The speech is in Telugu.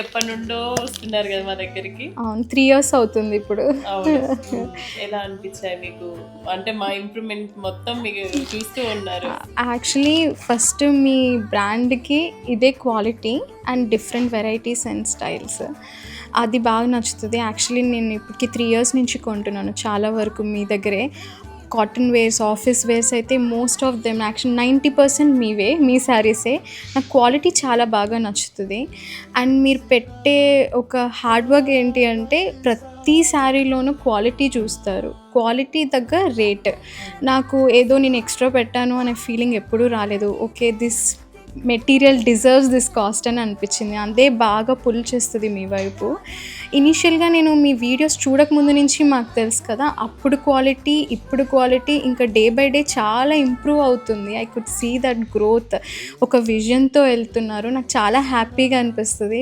ఎప్పటి నుండో వస్తున్నారు కదా మా దగ్గరికి. అవును, 3 years అవుతుంది ఇప్పుడు. అవును. ఎలా అనిపించాయి మీకు? అంటే మా ఇంప్రూవ్మెంట్ మొత్తం మీకు చూస్తూ ఉన్నారు. యాక్చువల్లీ ఫస్ట్ మీ బ్రాండ్కి ఇదే quality and different varieties and styles, అది బాగా నచ్చుతుంది. యాక్చువల్లీ నేను ఇప్పటికి 3 years నుంచి కొంటున్నాను చాలా వరకు మీ దగ్గరే. కాటన్ వేర్స్, ఆఫీస్ వేర్స్ అయితే మోస్ట్ ఆఫ్ దెమ్ యాక్చువల్లీ 90% మీవే, మీ శారీసే. నాకు క్వాలిటీ చాలా బాగా నచ్చుతుంది. అండ్ మీరు పెట్టే ఒక హార్డ్ వర్క్ ఏంటి అంటే ప్రతి శారీలోనూ క్వాలిటీ చూస్తారు, క్వాలిటీ తగ్గ రేట్. నాకు ఏదో నేను ఎక్స్ట్రా పెట్టాను అనే ఫీలింగ్ ఎప్పుడూ రాలేదు. Okay, this material deserves this cost అని అనిపించింది. అదే బాగా పుల్ చేస్తుంది మీ వైపు. ఇనీషియల్గా నేను మీ వీడియోస్ చూడకముందు నుంచి మాకు తెలుసు కదా, అప్పుడు క్వాలిటీ ఇప్పుడు క్వాలిటీ ఇంకా డే బై డే చాలా ఇంప్రూవ్ అవుతుంది. I could see that growth. ఒక విజన్తో వెళ్తున్నారు, నాకు చాలా హ్యాపీగా అనిపిస్తుంది.